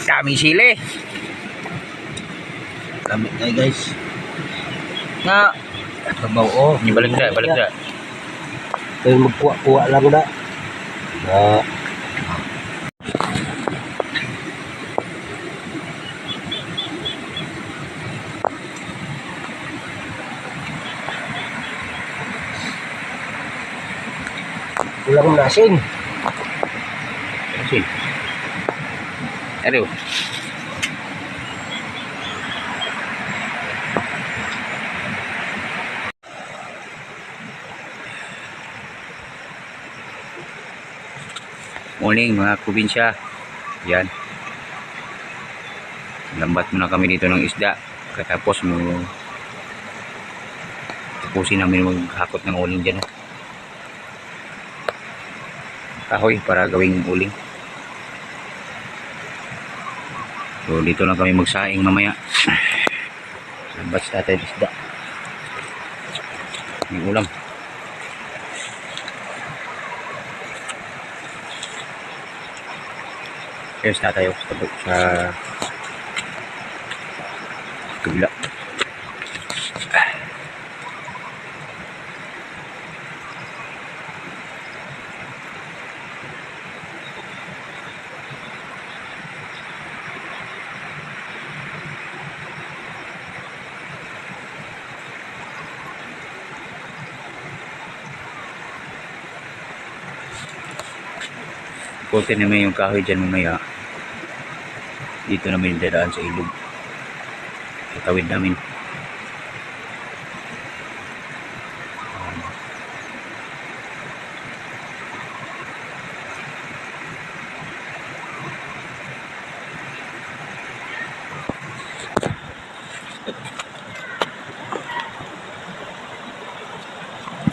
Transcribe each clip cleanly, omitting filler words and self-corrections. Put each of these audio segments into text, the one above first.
Daming sili. Dami tayo guys. Nga. Kabaw oh. Balik na. Tayo magkuha-kuha lang na. Ulang nasin. Aduh. Morning mga probinsya. Yan. Lambat muna kami dito ng isda. Katapos tapusin namin maghakot ng uling dyan. Kahoy para gawing uling. So dito lang kami magsaing mamaya. Lambat sa tatay isda. Yung ulam. Here's na tayo sa kabila. Kunti naman yung kahoy dyan mamaya. Dito namin dadaan sa ilog. Itawid namin.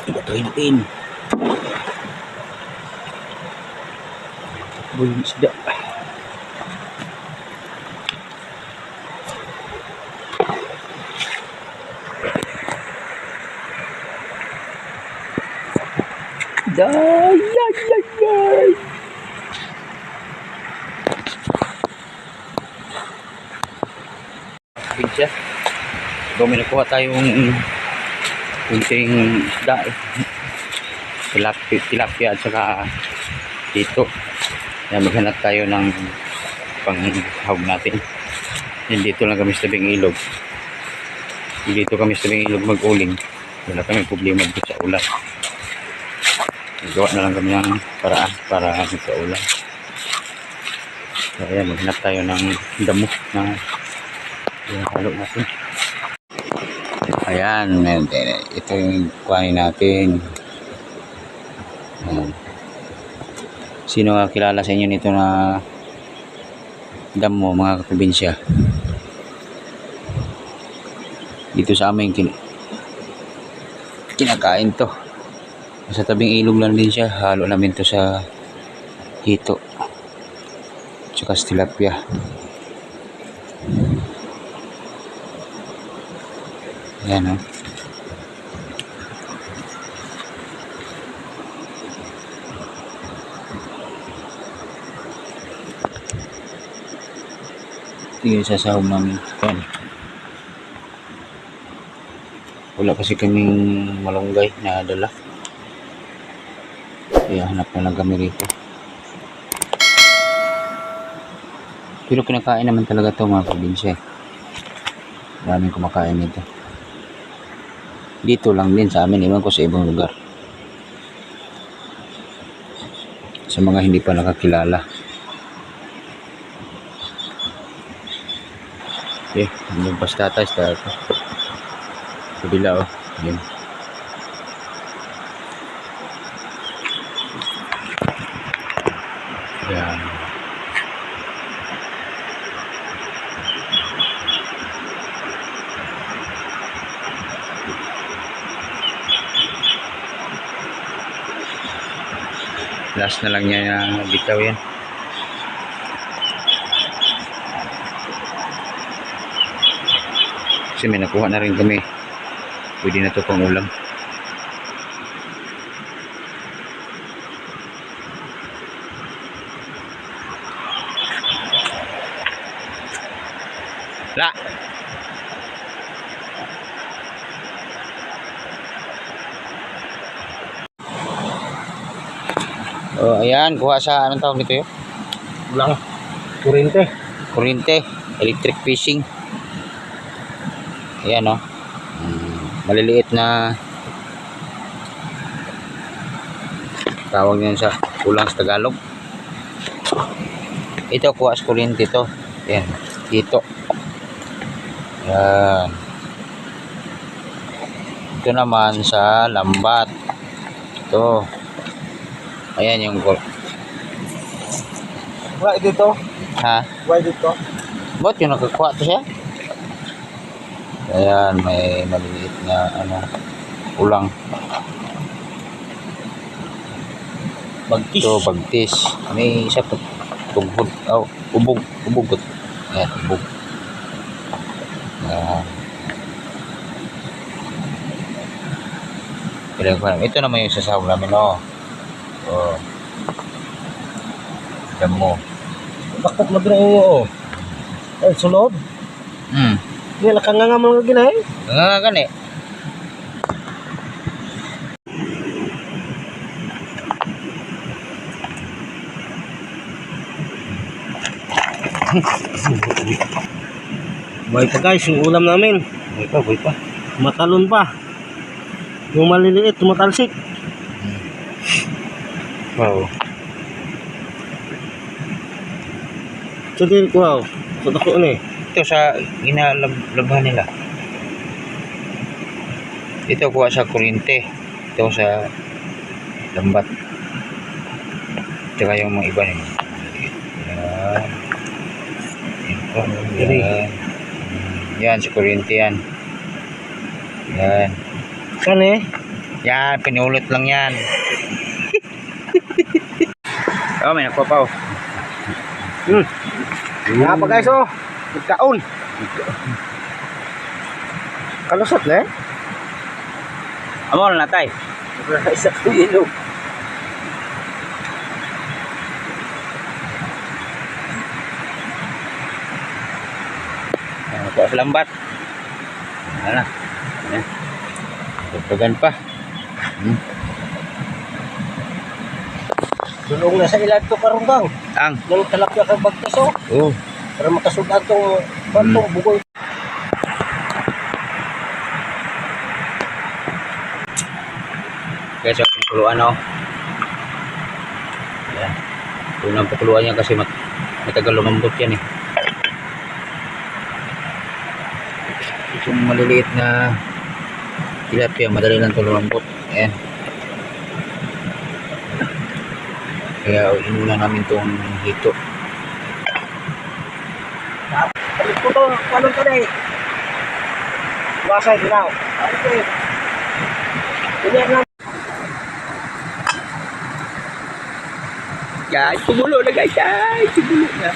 Itawid natin. Bulong isda. Pinsya. So may nakuha tayong kunting isda tilapia at saka dito. Yan, maghanap tayo ng panghawg natin. Yan, dito lang kami sa tabing ilog. Dito kami sa tabing ilog mag-uling. Wala kami problema dito sa ulan. Gawa na lang kami ng paraan para sa ulan. So ayan, maghanap tayo ng damo na halo natin. Ayan, ito yung kuhanin natin. Ayan. Sino kilala sa inyo nito na damo mga kaprobinsya? Dito sa amin kinakain to. Sa tabing ilog lang din siya. Halo namin to sa hito tsaka tilapia. Ayan o. Ito yung sasahog namin. Ayan. Wala kasi kaming malunggay na dala. Kaya hanap na lang kami rito. Pero kinakain naman talaga ito mga probinsya. Maraming kumakain nito. Dito lang din sa amin. Iwan ko sa ibang lugar. Sa mga hindi pa nakakilala. Okay, lumabas tatay sa kabila oh. Yun. Yan. Last na lang niya na bitaw yan. Kasi may nakuha na rin kami. Pwede na ito pang ulam. La. Oh, ayan, kuha sa anong tawag nito yun? Ulang. Kurente. Kuryente, electric fishing. Ayan, oh. Maliliit na tawag niyan sa ulang sa Tagalog. Ito, kuha sa kuryente to. Ayan, dito. Ayan. Ito naman sa lambat. Ito. Ayan yung Why dito? ha? Why dito? Ba't yung nakakuha to siya? Ayan, may maliliit na ano, ulang. Bagtis. Ito, bagtis. May isa pa. Tugbod. Oh, ubog. Ubogot. Ayan, ubog. Ayan. Ito naman yung sasawag namin, oh. Oh. Damo. Bakit magro? Ay, sulod. Hindi nakanganga mo nga ginay. Nga gani. Buhay pa guys, yung ulam namin. Buhay pa. Matalon pa. Yung maliliit, tumatalsik. Wow. So din ko, wow. So dako ni. Ito sa ginalabhan nila. Ito kuha sa kuryente. Ito sa lambat. Tsaka yung mga iba nila. Yan. Ito. Yan. Yan, sa kuryente yan. Yan. Kan eh? Yan, pinulot lang yan. Oh, may nakpapaw. Nga pa guys oh. Magkaon. Kalusot na eh? Amo na natay. Isa ko ilog. Kuha sa lambat. Ano na. Ayan. Tugtugan pa. Dulong na sa ilan to karong bang. Ang. Nang talapya kang bagtas oh. Oh. Para makasudan tong bantong bugoy. Kaya sa pakuluan oh. Ayan. Unang pakuluan yan kasi matagal lumambot yan eh. Itong maliliit na tilapia, madali lang ito lumambot. Ayan. Kaya inuna namin itong hito. Balik ko to, paano ka na eh? Basay, dinaw. Okay. Ini na. Guys, tumulo na guys. Ay, tumulo na.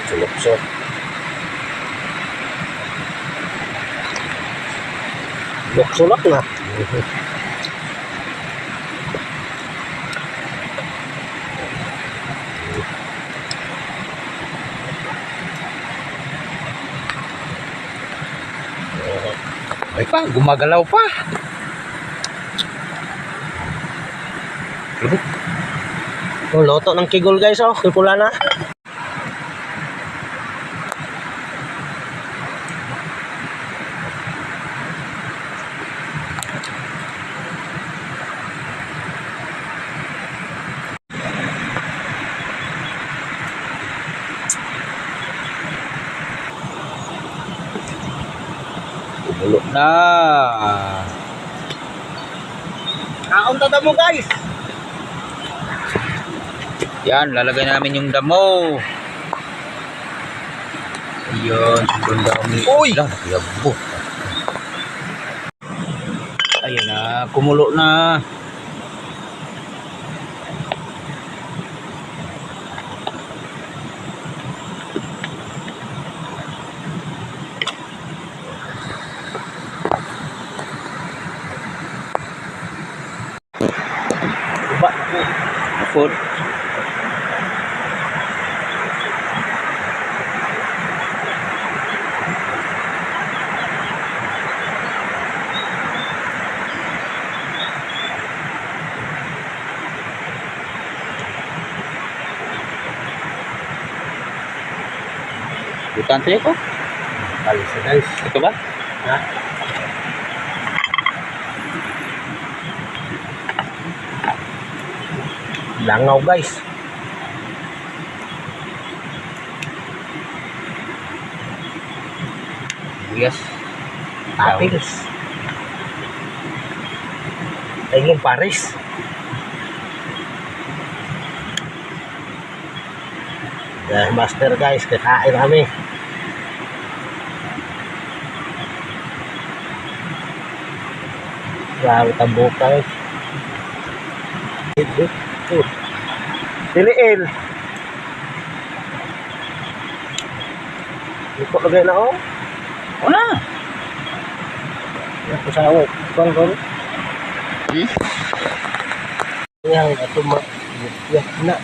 Sulok-sulok. Sulok na. Ay pa, gumagalaw pa. Oh, loto ng kigol guys oh, pula na. Tumulo na. Kaon tada mo guys. Yan, lalagay namin yung damo. Ayun, sobrang dami. Uy! Yabo. Ayun na, kumulo na. food. Bukan saya kok. Alis na guys. Ito ba? Ha? Langaw guys. Yes. Toppings. Ayun Paris. Master guys, kakain kami. Grabe tambuka guys. Diliin. Ito lagay na oh. Una. Ako sa ako. Kon. Yang ito ya na.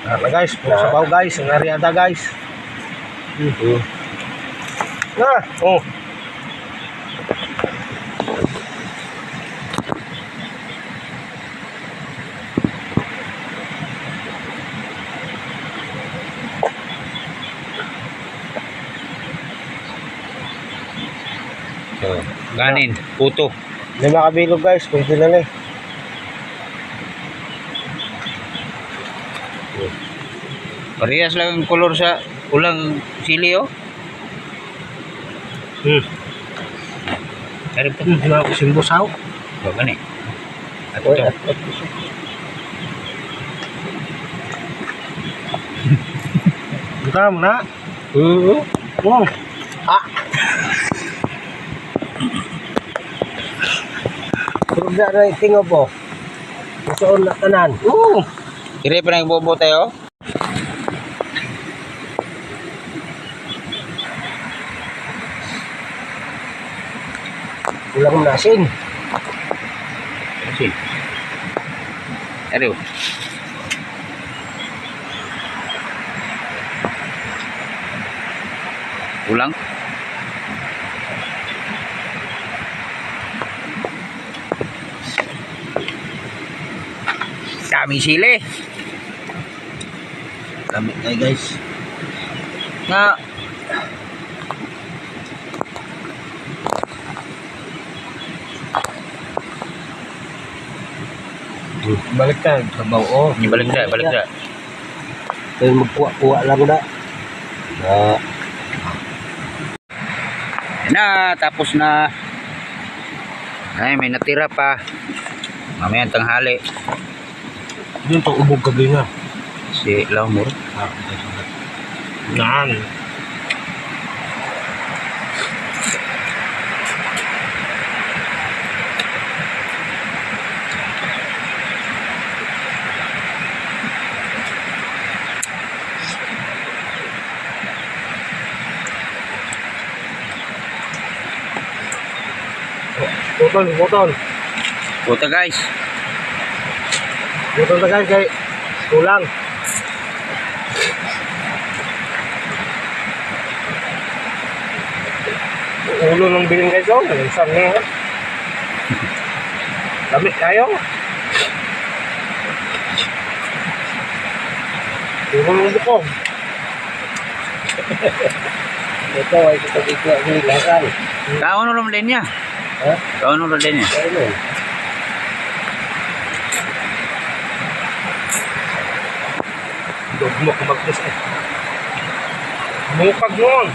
Nah guys, sabaw guys, ang ariada guys. Nah, oh. So, kanin, puto. 5 kabilog guys, pwede na eh. Parehas lang ang kolor sa ulang sili oh. Karib pa. Hindi ako simbusaw. So, gani. At ito. Buka mo na. Wow. Ah. Pero na itingo po. Gusto na tanan. Kiri pa nagbobo tayo. Ulang nasin. Kasi. Aduh. Ulang. Kami sili. Kami guys. Nga. Baliktad sabaw oh. Balik dah. Kaya magkuha lang na. Na, tapos na. Ay, may natira pa. Mamayang tanghali. Yun itong ubog gabi nga. Si Laumur. Yan. Botol. Puta guys. Botol na guys, kay kulang. Ulo ng bilin guys, oh. Isang nga. Lamig tayo. Ulo ng buko. Ito ay kita ang hilakan. Kaon ulo din niya. Ha? Kaon ulo din niya. Ano? Dugmo ko mag-test eh. Mukag noon.